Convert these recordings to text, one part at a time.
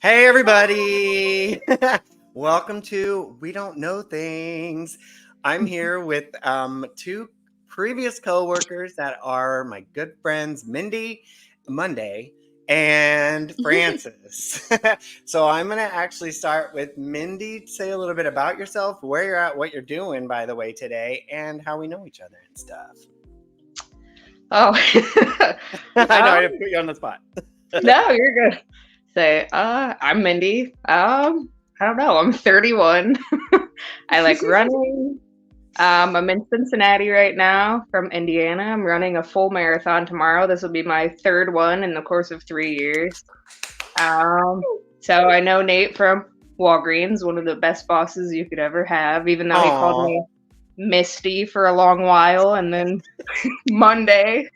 Hey, everybody. Welcome to We Don't Know Things. I'm here with two previous coworkers that are my good friends, Mindy, Monday, and Francis. So I'm going to actually start with Mindy. Say a little bit about yourself, where you're at, what you're doing, by the way, today, and how we know each other and stuff. Oh, I know I didn't put you on the spot. no, you're good. I'm Mindy. I don't know. I'm 31. I like running. I'm in Cincinnati right now from Indiana. I'm running a full marathon tomorrow. This will be my third one in the course of 3 years. Um, so I know Nate from Walgreens, one of the best bosses you could ever have, even though he called Aw. me Misty for a long while and then Monday.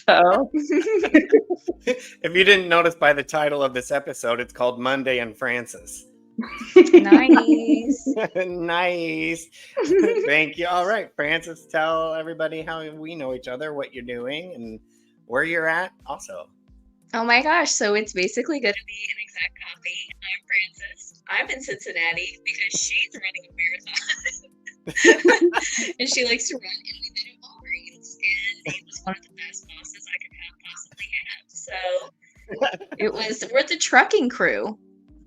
So If you didn't notice by the title of this episode, it's called Monday and Francis. Nice. Nice. Thank you. All right, Francis, tell everybody how we know each other, what you're doing, and where you're at also. Oh my gosh, so it's basically going to be an exact copy. I'm Francis. I'm in Cincinnati because she's running a marathon. And she likes to run, and we met at Walgreens. And it was one of the best bosses I could have possibly had. So we're the trucking crew.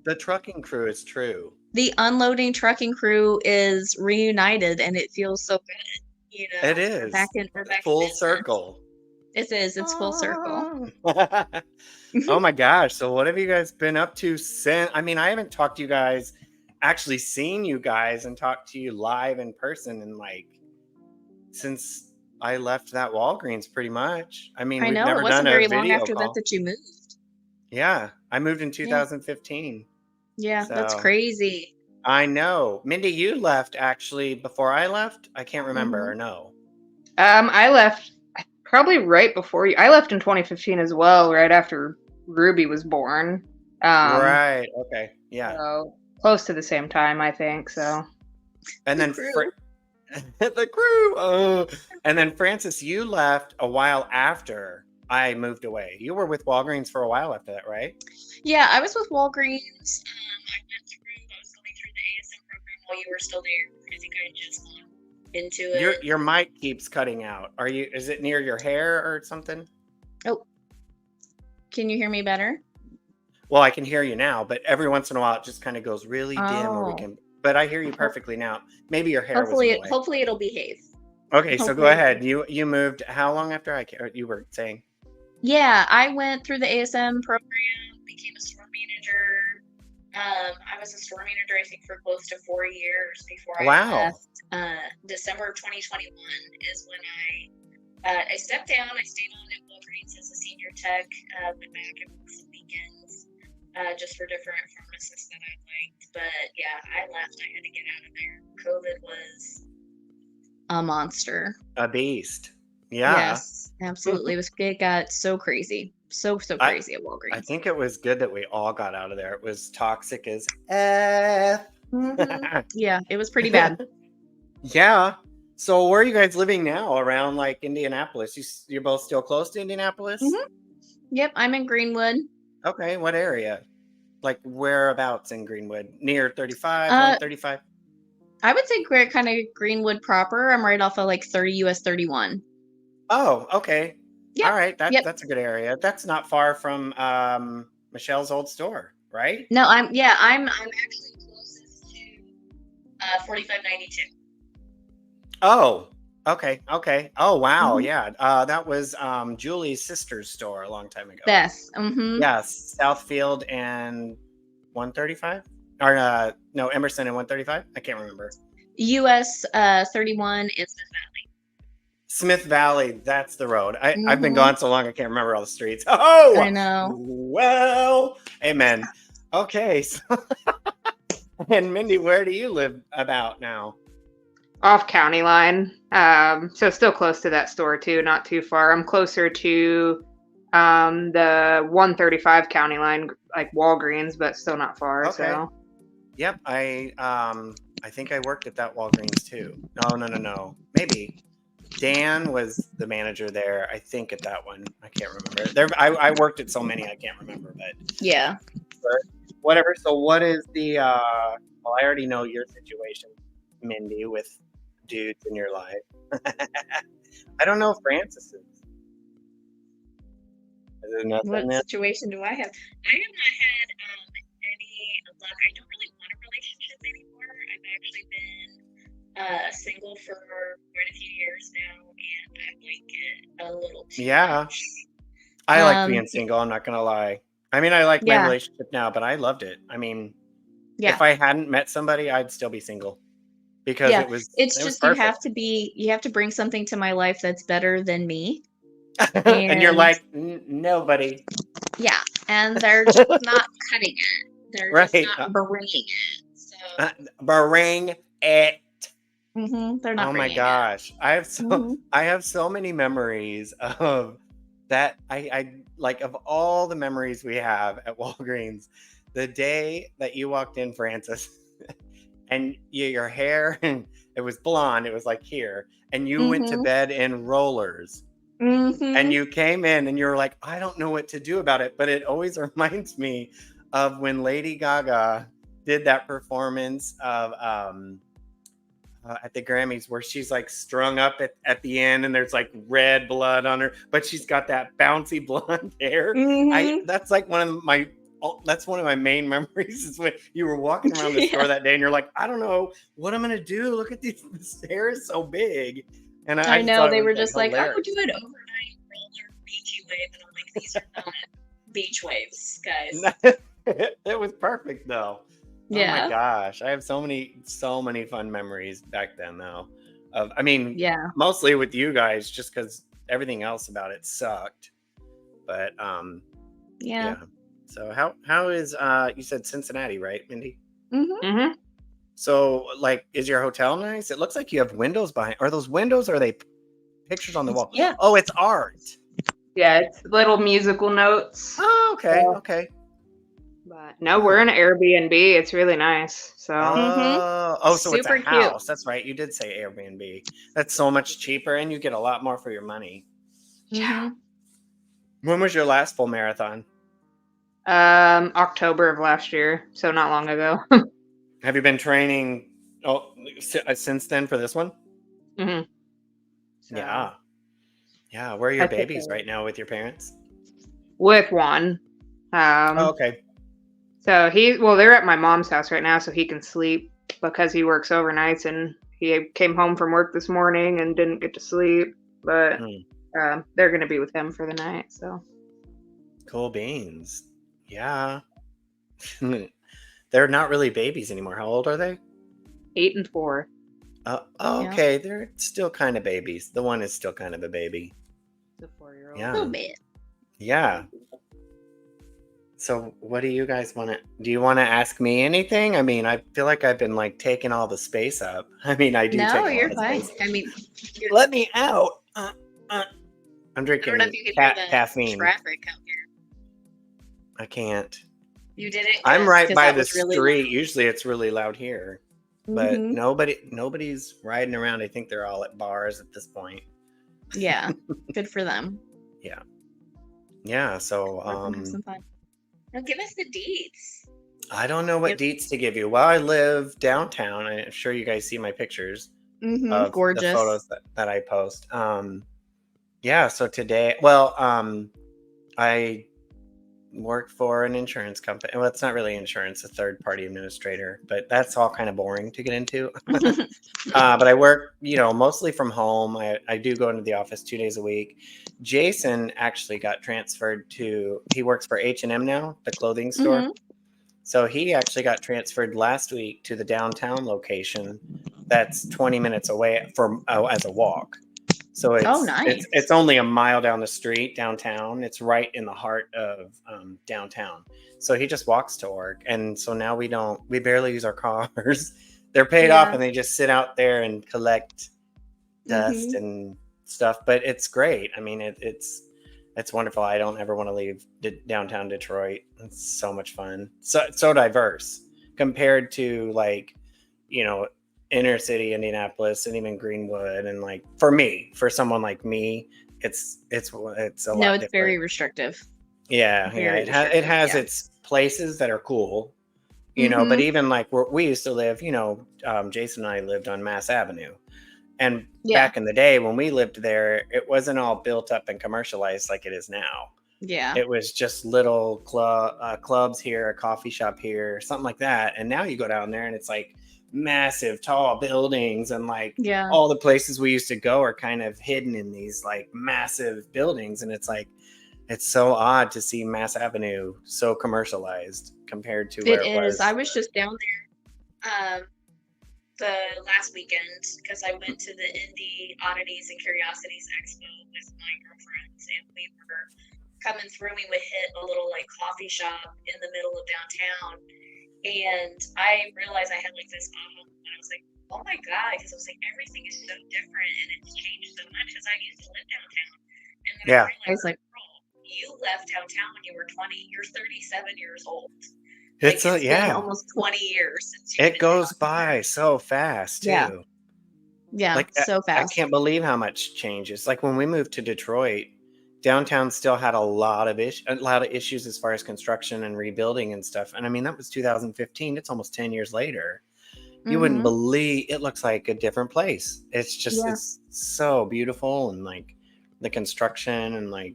The trucking crew is true. The unloading trucking crew is reunited, and it feels so good. You know, It is. we're back in Full business. circle. It's full circle. Oh my gosh. So what have you guys been up to since? I mean, I haven't talked to you guys, actually seen you guys and talked to you live in person in since I left that Walgreens pretty much. I mean, I we've know never it wasn't done a very long video after call. that you moved. Yeah, I moved in 2015. Yeah, that's So- crazy. I know. Mindy, you left actually before I left? I can't remember or no. I left probably right before you. I left in 2015 as well, right after Ruby was born. Right. Okay. Yeah. So close to the same time, I think. So And The then crew. the crew. Oh. And then Francis, you left a while after I moved away. You were with Walgreens for a while after that, right? Yeah, I was with Walgreens. I was going through the ASM program while you were still there. I think I just got into it. Your mic keeps cutting out. Is it near your hair or something? Can you hear me better? Well, I can hear you now, but every once in a while it just kind of goes really dim or Oh. but I hear you perfectly now. Maybe your hair was in the way. Hopefully it'll behave. Okay, so go hopefully- ahead. You moved how long after you were saying? Yeah, I went through the ASM program, became a store manager. I was a store manager, I think, for close to 4 years before I Wow. left. December of 2021 is when I stepped down. I stayed on at Walgreens as a senior tech, went back and worked some weekends just for different pharmacists that I liked. But yeah, I left. I had to get out of there. COVID was a monster. A beast. Yeah. Yes, absolutely. It got so crazy. So crazy at Walgreens. I think it was good that we all got out of there. It was toxic as F. Mhm. Yeah, it was pretty bad. Yeah. So where are you guys living now? Around like Indianapolis? You're both still close to Indianapolis? Mhm. Yep, I'm in Greenwood. Okay. What area? Like whereabouts in Greenwood? Near 35, 135? I would say we're kind of Greenwood proper. I'm right off of like 30 US 31. Oh, okay. Yep, All right. yep. That's a good area. That's not far from Michelle's old store, right? No, I'm actually closest to 4592. Oh, okay. Oh, wow. Mhm. Yeah. That was Julie's sister's store a long time ago. Beth. Mm-hmm. Yes, Southfield and 135? Or no, Emerson and 135? I can't remember. US 31 is Smith Valley. Smith Valley, that's the road. I've been Mhm. gone so long I can't remember all the streets. Oh, I know. well, amen. Okay, so and Mindy, where do you live about now? off county line. So still close to that store too, not too far. I'm closer to the 135 county line, like Walgreens, but still not far. Okay. So Yep, I think I worked at that Walgreens too. No. Maybe Dan was the manager there. I think at that one. I can't remember. I worked at so many I can't remember. But Yeah. whatever. So what is the well, I already know your situation, Mindy, with dudes in your life. I don't know Francis's. Is there nothing What there? situation do I have? I have not had any luck. I don't really want a relationship anymore. I've actually been single for quite a few years now, and I like it a little too Yeah. much. I like Um, being single, I'm not gonna lie. I mean, I like my yeah, relationship now, but I loved it. I mean, yeah, if I hadn't met somebody, I'd still be single because yeah. it was It's it was just you perfect. have to bring something to my life that's better than me, And you're and like, nobody. yeah, and they're just not cutting it. They're just Right. not bringing it. So Bring it. they're not Oh my bringing it. gosh. Hmm I have so many memories of that. I like of all the memories we have at Walgreens, the day that you walked in, Francis, and your hair and it was blonde, it was like here, and you went to hmm bed in rollers. And hmm you came in and you were like, I don't know what to do about it. But it always reminds me of when Lady Gaga did that performance of at the Grammys where she's like strung up at the end and there's like red blood on her, but she's got that bouncy blonde hair. I hmm that's like that's one of my main memories is when you were walking around the Yeah, store that day and you're like, I don't know what I'm gonna do. Look at this hair is so big. And I I just know. thought it They was were like just like, "Oh, do hilarious. an overnight roller beachy wave," and I'm like, "These are not beach waves, guys." It was perfect though. Oh my Yeah, gosh. I have so many fun memories back then though. I mean, yeah. mostly with you guys just cuz everything else about it sucked. But Yeah. yeah. So how is you said Cincinnati, right, Mindy? Mhm. Hmm. So like is your hotel nice? It looks like you have windows behind. Are those windows or are they pictures on the wall? Yeah. Oh, it's art. Yeah, it's little musical notes. Oh, okay. So, Okay. but no, we're in Cool. an Airbnb. It's really nice. So Mhm. So it's a Super cute. house. That's right. You did say Airbnb. That's so much cheaper and you get a lot more for your money. yeah. Mhm. When was your last full marathon? October of last year, so not long ago. Have you been training since then for this one? Hmm. So Yeah. Yeah. Where are your I took babies a right now with your parents? with one. Oh, Um, okay. so they're at my mom's house right now, so he can sleep because he works overnights, and he came home from work this morning and didn't get to sleep. But Hmm. they're gonna be with him for the night. So Cool beans. Yeah. They're not really babies anymore. How old are they? 8 and 4. Yeah. Okay. They're still kind of babies. The one is still kind of a baby. The 4-year-old. A Yeah. little bit. Yeah. So, what do you guys want to? Do you want to ask me anything? I mean, I feel like I've been like taking all the space up. I mean, I do No, take a lot you're of fine. space. I mean, Let me out. I'm I don't know if drinking you can hear the caffeine. traffic out here. I can't. You did it I'm right because by that the was really street. loud. Usually, it's really loud here, but Mhm. nobody's riding around. I think they're all at bars at this point. Yeah. Good for them. Yeah, yeah. So, Let them have some fun. Now give us the deets. I don't know what Yep. deets to give you. Well, I live downtown. I'm sure you guys see my pictures Mhm. of the Gorgeous. photos that I post. Yeah, so today, well, I work for an insurance company. Well, it's not really insurance, a third party administrator, but that's all kind of boring to get into. But I work, mostly from home. I do go into the office 2 days a week. Jason actually got transferred he works for H&M now, the clothing store. mhm. So he actually got transferred last week to the downtown location that's 20 minutes away as a walk. So Oh, it's nice. only a mile down the street downtown. It's right in the heart of downtown. So he just walks to work, and so now we barely use our cars. They're paid off, Yeah. and they just sit out there and collect dust Mhm. and stuff. But it's great. I mean, it's wonderful. I don't ever want to leave downtown Detroit. It's so much fun. So diverse compared to like, you know, inner city Indianapolis and even Greenwood. And like for someone like me, it's a No, lot it's very different. restrictive. Yeah, Very it restrictive. has Yeah. its places that are cool, But Mhm. even like where we used to live, Jason and I lived on Mass Avenue. And Yeah. back in the day when we lived there, it wasn't all built up and commercialized like it is now. Yeah. It was just little clubs here, a coffee shop here, something like that. And now you go down there and it's like massive, tall buildings, and like Yeah. all the places we used to go are kind of hidden in these like massive buildings. And it's like, it's so odd to see Mass Avenue so commercialized compared to It where it is. I was. was just down um, the last weekend because I went to the Indie Oddities and Curiosities Expo with my girlfriends, and we were coming through. We would hit a little like coffee shop in the middle of downtown, and I realized I had like this aha moment. I was like, oh my god, because I was like, everything is so different and it's changed so much because I used to live downtown, and then Yeah. I realized, like, girl, you left downtown when you were 20. You're 37 years old. Like, it's been almost 20 years since you've It been goes down by here. so fast Yeah. too. Yeah, Like so I fast. can't believe how much changes. Like when we moved to Detroit, downtown still had a lot of issues as far as construction and rebuilding and stuff. And I mean that was 2015. It's almost 10 years later. You wouldn't Mhm. believe it looks like a different place. It's just Yeah. it's so beautiful, and like the construction and like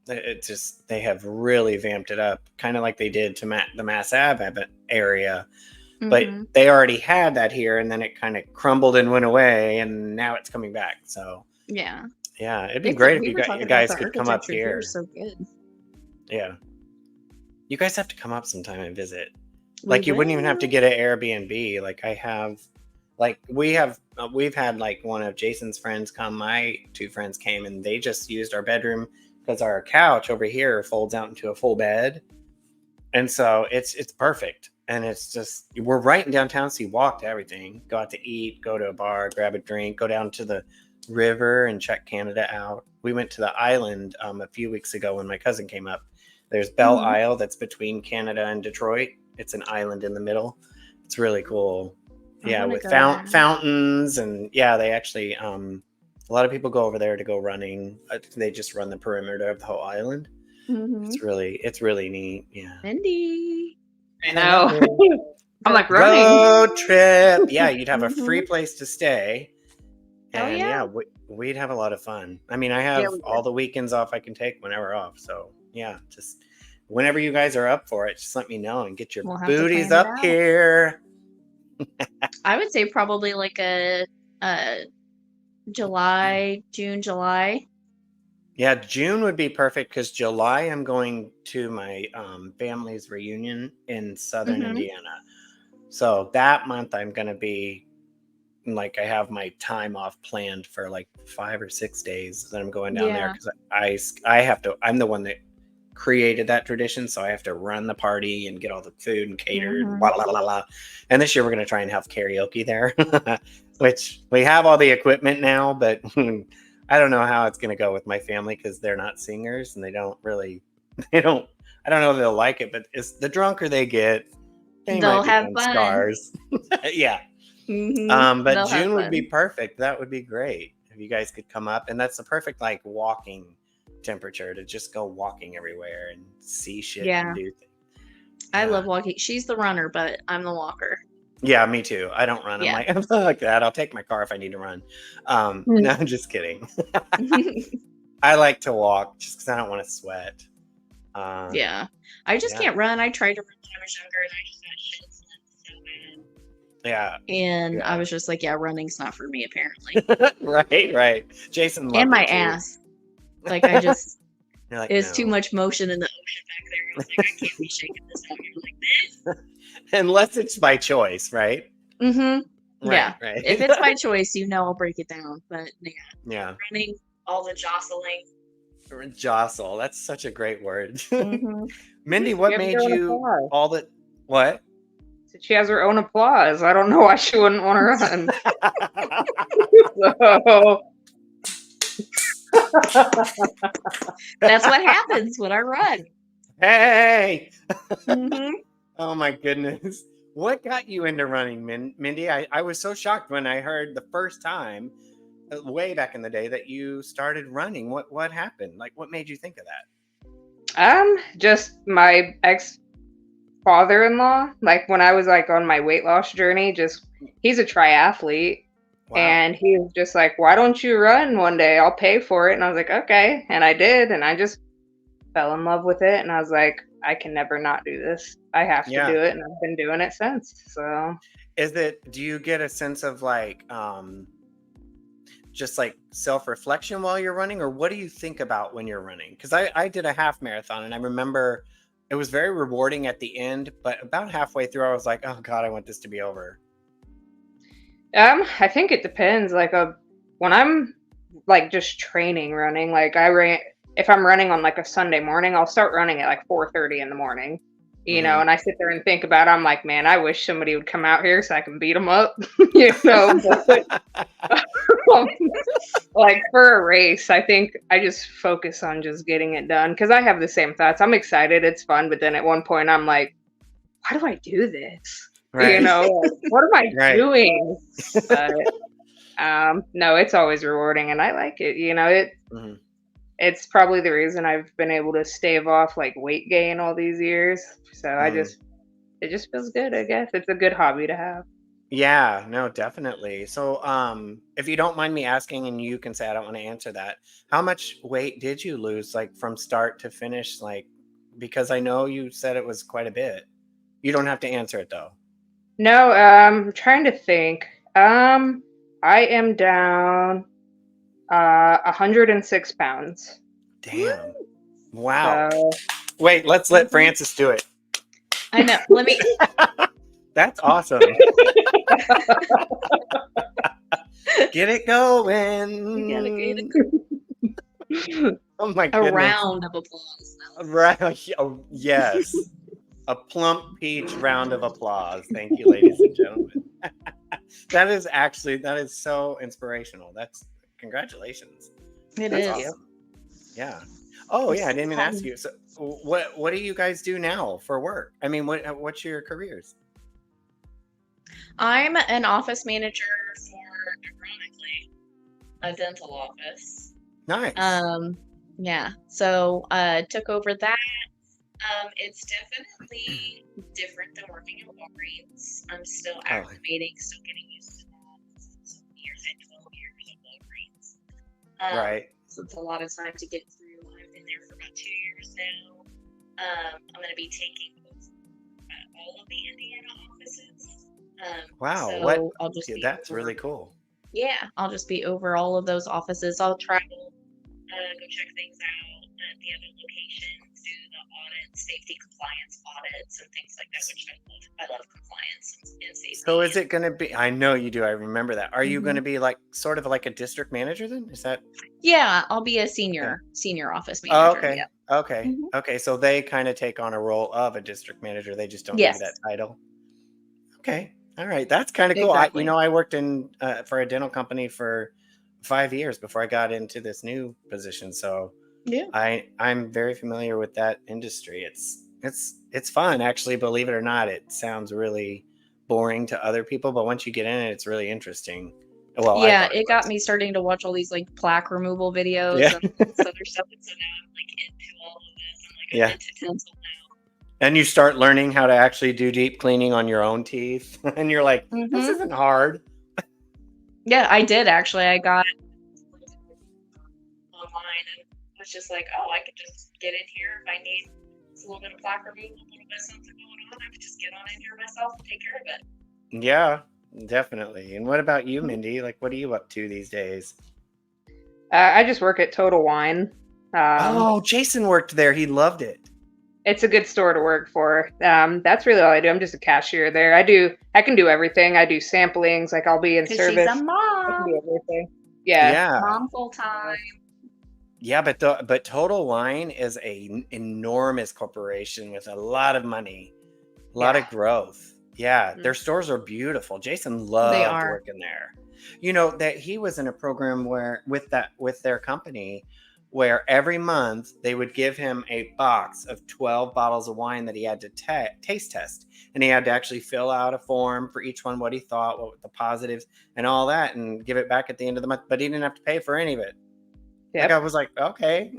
it just they have really vamped it up, kind of like they did to the Mass Ave area. But Mhm. they already had that here, and then it kind of crumbled and went away, and now it's coming back. So Yeah. yeah, it'd be It's great if we you were you talking about guys the could come up architecture here here. is so good. Yeah, you guys have to come up sometime and visit. We Like you wouldn't even have to will. get an Airbnb. Like I have, like we've had like one of Jason's friends come. My two friends came, and they just used our bedroom because our couch over here folds out into a full bed, and so it's perfect. And it's just we're right in downtown, so you walk to everything. Go out to eat, go to a bar, grab a drink, go down to the river and check Canada out. We went to the island a few weeks ago when my cousin came up. There's Belle Mhm. Isle that's between Canada and Detroit. It's an island in the middle. It's really cool. I Yeah, wanna with go there. fountains, and yeah, they actually a lot of people go over there to go running. They just run the perimeter of the whole island. Mhm. It's really neat. Yeah. Mindy. I I know. know. I'm like running. Road trip. Yeah, you'd have a free Mhm. place to stay. Oh And yeah. yeah, we'd have a lot of fun. I mean, I Yeah, have we all did. the weekends off I can take whenever off. So yeah, just whenever you guys are up for it, just let me know and get your We'll have to booties plan it up out. here. I would say probably like a June, July. Yeah, June would be perfect because July I'm going to my family's reunion in southern Mhm. Indiana. So that month I'm gonna be like I have my time off planned for like 5 or 6 days that I'm going down there Yeah. because I have to. I'm the one that created that tradition, so I have to run the party and get all the food and catered and Mhm. blah blah blah blah. And this year we're gonna try and have karaoke there, which we have all the equipment now, but I don't know how it's gonna go with my family because they're not singers and they don't really they don't. I don't know if they'll like it, but it's the drunker they get, they They'll might have become fun. stars. Yeah. Mhm. But They'll have June would be fun. perfect. That would be great if you guys could come up, and that's the perfect like walking temperature to just go walking everywhere and see shit and Yeah. do things. I Yeah, love walking. She's the runner, but I'm the walker. yeah, me too. I don't run. I'm Yeah. like I'm not like that. I'll take my car if I need to run. No, I'm just kidding. I like to walk just because I don't want to sweat. Yeah. I just Yeah, can't run. I tried to run when I was younger and I just got shins so bad. yeah, And I yeah. was just like, yeah, running's not for me apparently. Right. Jason And loved my it too. ass. Like I just You're like it's too no, much motion in the ocean back there. I was like, I can't be shaking this out here like this. unless it's by choice, right? Mm-hmm. Yeah. Right. If it's my choice, I'll break it down. But yeah, Yeah. Running, all the jostling. Jostle. That's such a great word. mm-hmm. Mindy, She what has made her own you applause. all the what? She has her own applause. I don't know why she wouldn't want to run. So that's what happens when I run. Hey! Mm-hmm. Oh my goodness. What got you into running, Mindy? I was so shocked when I heard the first time, way back in the day, that you started running. What happened? Like, what made you think of that? Just my ex father-in-law, like when I was like on my weight loss journey, just he's a triathlete. Wow. And he was just like, why don't you run one day? I'll pay for it. And I was like, okay. And I did. And I just fell in love with it. And I was like, I can never not do this. I have to Yeah. do it. And I've been doing it since. So Do you get a sense of like, just like self-reflection while you're running, or what do you think about when you're running? Because I did a half marathon and I remember it was very rewarding at the end, but about halfway through I was like, oh God, I want this to be over. I think it depends. Like when I'm like just training running, like I ran if I'm running on like a Sunday morning, I'll start running at like 4:30 in the morning. Hmm. And I sit there and think about it. I'm like, man, I wish somebody would come out here so I can beat them up. But like for a race, I think I just focus on just getting it done because I have the same thoughts. I'm excited, it's fun, but then at one point I'm like, why do I do this? Right. Like, what am I Right. doing? But no, it's always rewarding and I like it. Mhm. It's probably the reason I've been able to stave off like weight gain all these years. So Mm. it just feels good, I guess. It's a good hobby to have. Yeah, no, definitely. So, if you don't mind me asking, and you can say I don't want to answer that, how much weight did you lose, like from start to finish? Like, because I know you said it was quite a bit. You don't have to answer it though. No, I'm trying to think. I am down 106 pounds. Damn. Wow. So Wait, let's let Francis do it. I know. Let me. That's awesome. Get it going. We gotta get Oh my a goodness. round of applause. Right. Oh, yes. A plump peach round of applause. Thank you, ladies and gentlemen. That is so inspirational. That's congratulations. It That's thank is. you. awesome. Yeah. Oh yeah, I It's didn't even ask fun. you. So what do you guys do now for work? I mean, what's your careers? I'm an office manager for, ironically, a dental office. Nice. Um, yeah. So took over that. It's definitely different than working at Walgreens. I'm still Oh, acclimating, still getting used to that. So years at 12 years at Walgreens. right. So it's a lot of time to get through. I've been there for about 2 years now. I'm going to be taking all of the Indiana offices. Wow. So I'll just be That's really over. cool. Yeah, I'll just be over all of those offices. I'll travel, go check things out at the other locations, do the audits, safety compliance audits, and things like that, which I love. I love compliance and So safety. is it going to be? I know you do. I remember that. Are you going to Mhm. be like sort of like a district manager then? Is that? Yeah, I'll be a Yeah. senior office Oh, manager. okay. Yeah. Okay. Mhm. Okay. So they kind of take on a role of a district manager. They just don't give you that Yes, title. Okay. All right. That's kind of cool. exactly. I worked in for a dental company for 5 years before I got into this new position. So Yeah. I'm very familiar with that industry. It's fun actually. Believe it or not, it sounds really boring to other people, but once you get in it, it's really interesting. Well, I Yeah, thought it it got was. me starting to watch all these like plaque removal videos Yeah. and all this other stuff. And so now I'm like into all of this. I'm Yeah. into dental now. And you start learning how to actually do deep cleaning on your own teeth, and you're like, this Hmm. isn't hard. Yeah, I did actually. I got online and was just like, oh, I could just get in here if I need a little bit of plaque removal, a little bit of something going on. I could just get on in here myself and take care of it. Yeah, definitely. And what about you, Mhm. Mindy? Like, what are you up to these days? I just work at Total Wine. Oh, Jason worked there. He loved it. It's a good store to work for. That's really all I do. I'm just a cashier there. I can do everything. I do samplings, like I'll be in Because she's a service. I can do mom, everything. Yeah. Yeah. mom full time. Yeah, but Total Wine is a enormous corporation with a lot of money, a lot Yeah. of growth. Yeah, Mm. their stores are beautiful. Jason They loved are. working there. You know that he was in a program where with their company where every month they would give him a box of 12 bottles of wine that he had to taste test, and he had to actually fill out a form for each one, what he thought, what the positives and all that, and give it back at the end of the month, but he didn't have to pay for any of it. Like I Yep. was like, okay.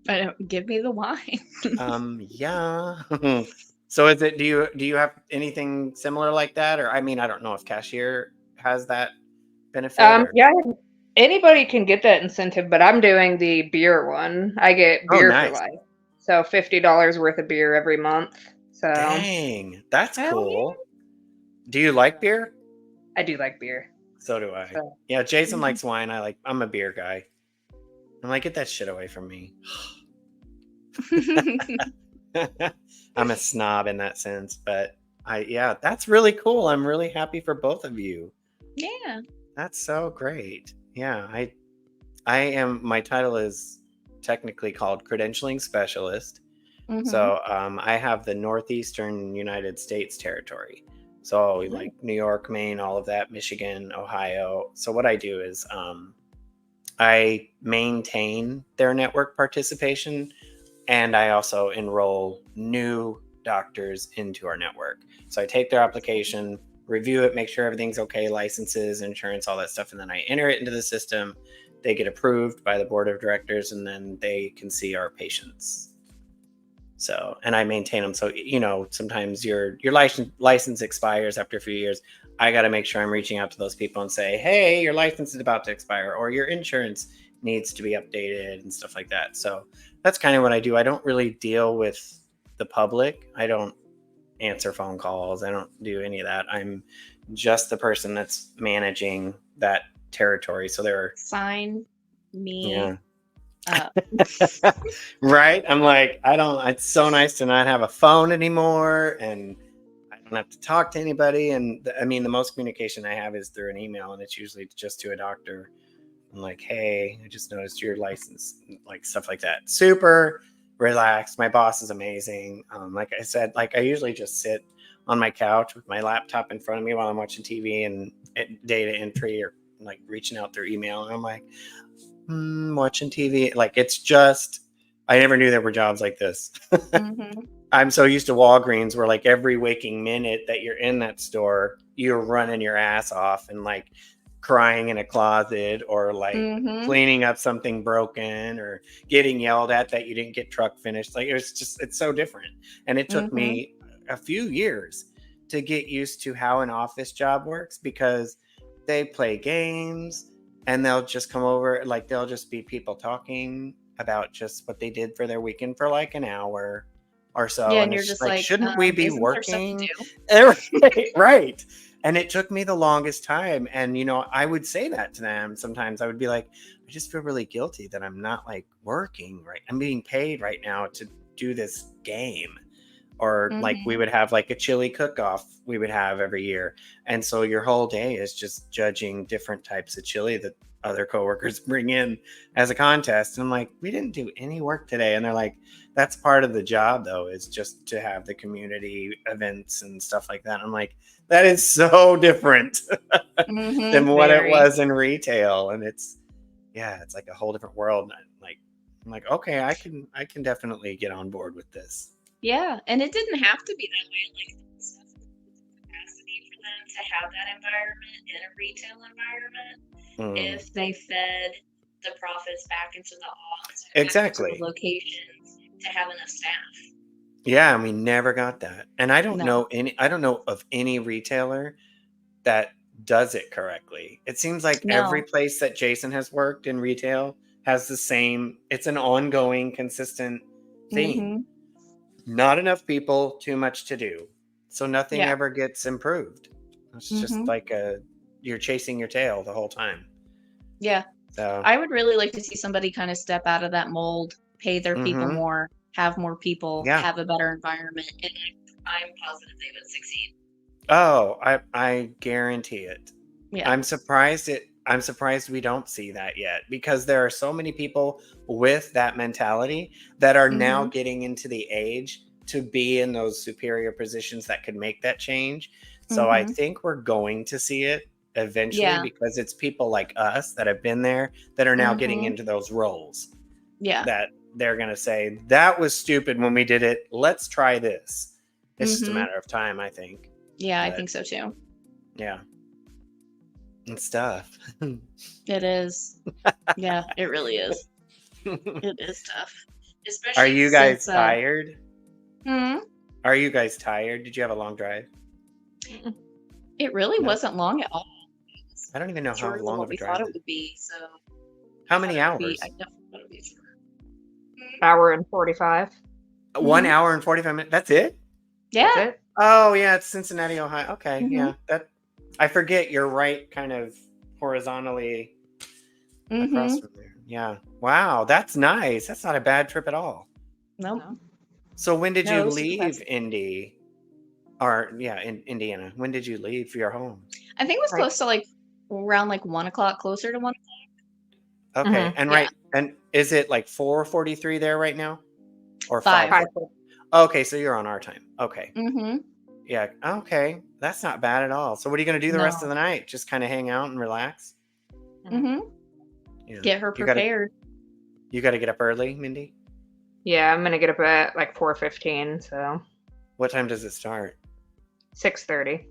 I know, give me the wine. Yeah. So is it? Do you have anything similar like that? Or I mean, I don't know if cashier has that benefit or. Yeah, anybody can get that incentive, but I'm doing the beer one. I get Oh, beer for nice. life. So $50 worth of beer every month. So Dang, that's hell cool. Do you like beer? I do like beer. So do I. So Yeah, Jason mhm. likes wine. I'm a beer guy. I'm like, get that shit away from me. I'm a snob in that sense, but yeah, that's really cool. I'm really happy for both of you. Yeah. That's so great. Yeah, I am. My title is technically called credentialing specialist. Mhm. So I have the northeastern United States territory. So like New York, Maine, all of that, Michigan, Ohio. So what I do is I maintain their network participation, and I also enroll new doctors into our network. So I take their application, review it, make sure everything's okay, licenses, insurance, all that stuff, and then I enter it into the system. They get approved by the board of directors, and then they can see our patients. So, and I maintain them. So, sometimes your license expires after a few years. I got to make sure I'm reaching out to those people and say, hey, your license is about to expire, or your insurance needs to be updated and stuff like that. So that's kind of what I do. I don't really deal with the public. I don't answer phone calls. I don't do any of that. I'm just the person that's managing that territory. So Sign me yeah. up. Right? I'm like, I don't, it's so nice to not have a phone anymore, and I don't have to talk to anybody. And I mean, the most communication I have is through an email, and it's usually just to a doctor. I'm like, hey, I just noticed your license, like stuff like that. Super relaxed. My boss is amazing. Like I said, like I usually just sit on my couch with my laptop in front of me while I'm watching TV and data entry or like reaching out through email. And I'm like, watching TV. Like it's just, I never knew there were jobs like this. Mm-hmm. I'm so used to Walgreens where like every waking minute that you're in that store, you're running your ass off and like crying in a closet or like Mm-hmm. cleaning up something broken or getting yelled at that you didn't get truck finished. Like it's so different. And it took Mm-hmm. me a few years to get used to how an office job works because they play games and they'll just come over, like they'll just be people talking about just what they did for their weekend for like an hour or so. Yeah, And and you're it's just like, like, shouldn't we be isn't there stuff to working? do? Right, right. And it took me the longest time. And, I would say that to them sometimes. I would be like, I just feel really guilty that I'm not like working right. I'm being paid right now to do this game. Or like we Mm-hmm. would have like a chili cook-off we would have every year. And so your whole day is just judging different types of chili that other coworkers bring in as a contest. And I'm like, we didn't do any work today. And they're like, that's part of the job though, is just to have the community events and stuff like that. I'm like, that is so different than Mm-hmm. what it Very. was in retail. And it's like a whole different world. And I'm like, okay, I can definitely get on board with this. Yeah, and it didn't have to be that way. Like stuff capacity for them to have that environment in a retail environment Mm, if they fed the profits back into the office, back into the exactly. locations to have enough staff. Yeah, and we never got that. And No. I don't know of any retailer that does it correctly. It seems like every No. place that Jason has worked in retail has the same, it's an ongoing, consistent theme. Mm-hmm. Not enough people, too much to do. So nothing Yeah. ever gets improved. It's just Mm-hmm. like you're chasing your tail the whole time. Yeah. So, I would really like to see somebody kind of step out of that mold, pay their people mhm. more, have more people, Yeah. have a better environment, and I'm positive they would succeed. Oh, I guarantee it. Yeah. I'm surprised we don't see that yet because there are so many people with that mentality that are now Mm-hmm. getting into the age to be in those superior positions that could make that change. So I Mm-hmm. think we're going to see it eventually Yeah. because it's people like us that have been there that are now getting Mm-hmm. into those roles Yeah. that they're going to say that was stupid when we did it. Let's try this. It's just a Mm-hmm. matter of time, I think. Yeah, I But think so too. yeah, and stuff. It is. Yeah, it really is. It is tough. Are Especially you since guys tired? hmm? Are you guys tired? Did you have a long drive? It really No? wasn't long at all. It was I don't even know how shorter than long what of a we drive thought it it is. would be. So How I thought many it would be. I hours? definitely thought it would be shorter. Hour and 45. 1 hour and 45 minutes. That's it? That's Yeah. it. Oh, yeah, it's Cincinnati, Ohio. Okay, Mhm. yeah. That I forget you're right kind of horizontally across Mhm. from there. Yeah. Wow, that's nice. That's not a bad trip at all. Nope. No. So when did No, you it was super leave fast. Indy? Or yeah, in Indiana. When did you leave for your home? I think it was Like, close to like around like 1 o'clock, closer to 1. Okay. Mhm. And Yeah. right, and is it like 4:43 there right now? Or 5. 5. 5:40? Okay, so you're on our time. Okay. Mhm. Yeah. Okay. That's not bad at all. So what are you gonna do the rest of No. the night? Just kind of hang out and relax? Mhm. Yeah. Get her You gotta prepared. get up early, Mindy? Yeah, I'm gonna get up at like 4:15, so What time does it start? 6:30.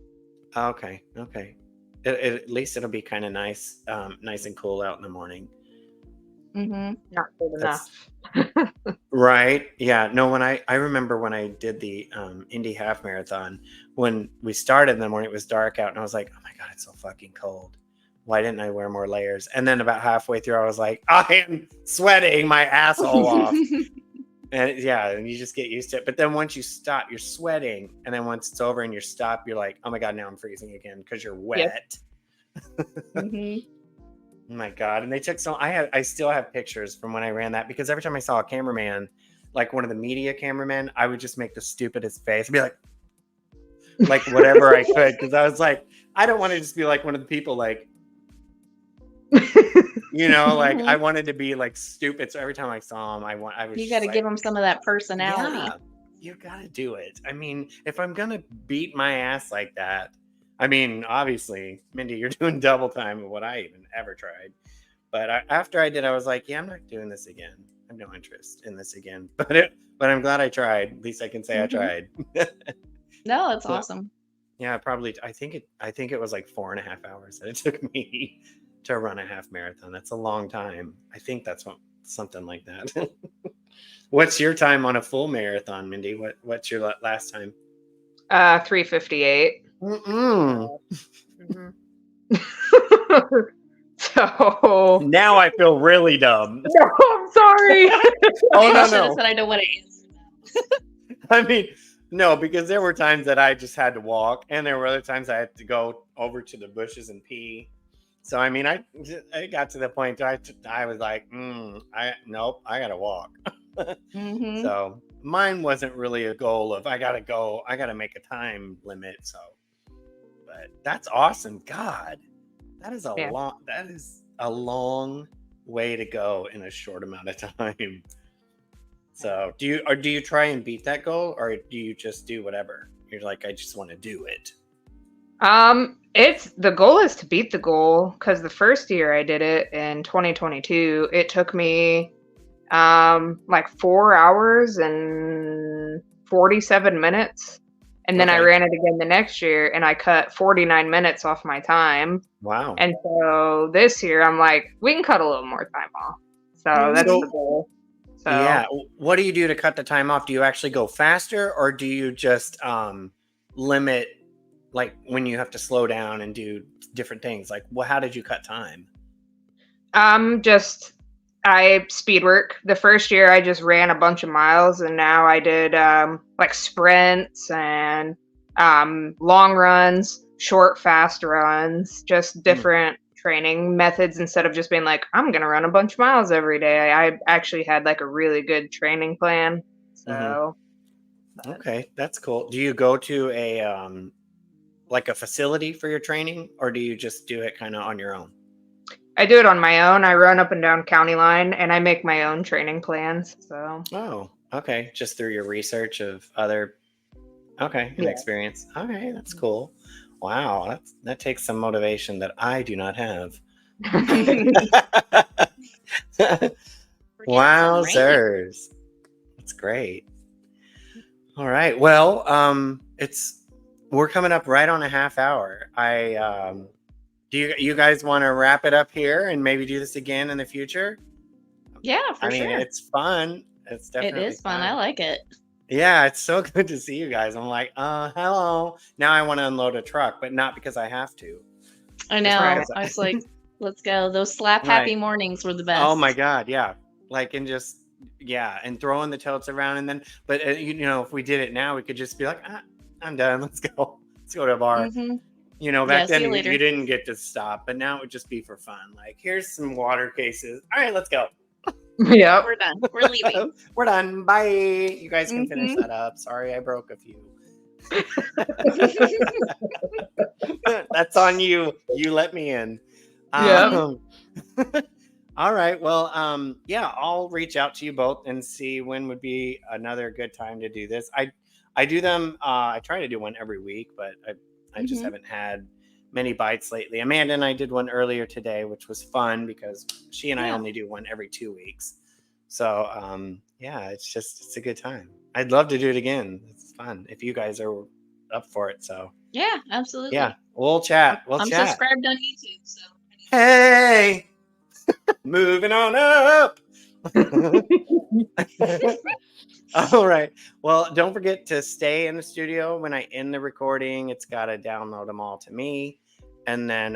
Okay. Okay. At least it'll be kind of nice, nice and cool out in the morning. Mhm. Not good That's enough. right. Yeah. No, when I remember when I did the Indy half marathon, when we started in the morning, it was dark out, and I was like, "Oh my god, it's so fucking cold. Why didn't I wear more layers?" And then about halfway through, I was like, "I am sweating my asshole off." And yeah, and you just get used to it. But then once you stop, you're sweating, and then once it's over and you stop, you're like, "Oh my god, now I'm freezing again because you're Yep. wet." Mhm. Oh my god! And they took I still have pictures from when I ran that because every time I saw a cameraman, like one of the media cameramen, I would just make the stupidest face and be like whatever I could because I was like, I don't want to just be like one of the people like like I Mhm. wanted to be like stupid. So every time I saw him, I was You got just to give like, them some of that personality. yeah, you gotta do it. I mean, if I'm gonna beat my ass like that, I mean, obviously, Mindy, you're doing double time of what I even ever tried. But after I did, I was like, yeah, I'm not doing this again. I have no interest in this again. But I'm glad I tried. At least I can say I Mhm. tried. No, that's So awesome. yeah, probably. I think it was like 4.5 hours that it took me to run a half marathon. That's a long time. I think that's something like that. What's your time on a full marathon, Mindy? What's your last time? 3:58. Mm-mm. Mhm. So Now I feel really dumb. no, I'm sorry. Oh You no should have no. said I don't want to answer that. I mean, no, because there were times that I just had to walk, and there were other times I had to go over to the bushes and pee. So I mean, I got to the point I was like, nope, I gotta walk. Mhm. So mine wasn't really a goal of I gotta go, I gotta make a time limit. So, but that's awesome. God, Yeah. that is a long way to go in a short amount of time. So do you try and beat that goal or do you just do whatever? You're like, I just want to do it. It's the goal is to beat the goal because the first year I did it in 2022, it took me like 4 hours and 47 minutes. And then I Okay. ran it again the next year and I cut 49 minutes off my time. Wow. And so this year I'm like, we can cut a little more time off. So that's So the goal. So yeah, what do you do to cut the time off? Do you actually go faster or do you just limit like when you have to slow down and do different things? Like how did you cut time? just I speed work. The first year I just ran a bunch of miles and now I did like sprints and long runs, short fast runs, just different training methods instead of just being like I'm going to run a bunch of miles every day. I actually had like a really good training plan. Mm-hmm. So Okay, that's cool. Do you go to a like a facility for your training or do you just do it kind of on your own? I do it on my own. I run up and down county line and I make my own training plans. So Oh, okay. Just through your research of other and yeah. experience. Okay, that's cool. Wow, that takes some motivation that I do not have. We're getting some rain. Wowzers. That's great. All right. Well, we're coming up right on a half hour. I do you guys want to wrap it up here and maybe do this again in the future? Yeah, for I mean, sure. it's fun. It's It definitely is fun. I fun. like it. Yeah, it's so good to see you guys. I'm like, hello. Now I want to unload a truck, but not because I have to. I Just know. Right. because I was like, let's go. Those slap happy right. mornings were the Oh my best. God, yeah. Like and just yeah, and throwing the totes around and then but if we did it now, we could just be like, I'm done. Let's go. Let's go to a bar. Mm-hmm. Back Yeah, see then you you later. didn't get to stop, but now it would just be for fun. Like, here's some water cases. All right, let's go. Yep. We're done. We're leaving. We're done. Bye. You guys can finish Mm-hmm. that up. Sorry, I broke a few. That's on you. You let me in. Yep. Mm-hmm. Um, all right. Well, yeah, I'll reach out to you both and see when would be another good time to do this. I do them. I try to do one every week, but I just Mm-hmm. haven't had many bites lately. Amanda and I did one earlier today, which was fun because she and I Yeah. only do one every 2 weeks. So yeah, it's a good time. I'd love to do it again. It's fun if you guys are up for it. So Yeah, yeah, absolutely. we'll chat. We'll I'm chat. subscribed on YouTube, so Hey, moving on up. All right. Well, don't forget to stay in the studio when I end the recording. It's got to download them all to me. And then,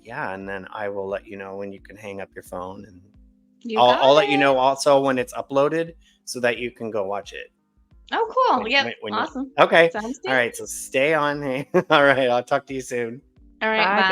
yeah, and then I will let you know when you can hang up your phone. And you I'll, got I'll let you it. know also when it's uploaded so that you can go watch it. Oh, cool. Yep. When you, Awesome. okay. Sounds All good. right. So stay on. All right. I'll talk to you soon. All right. Bye. Bye.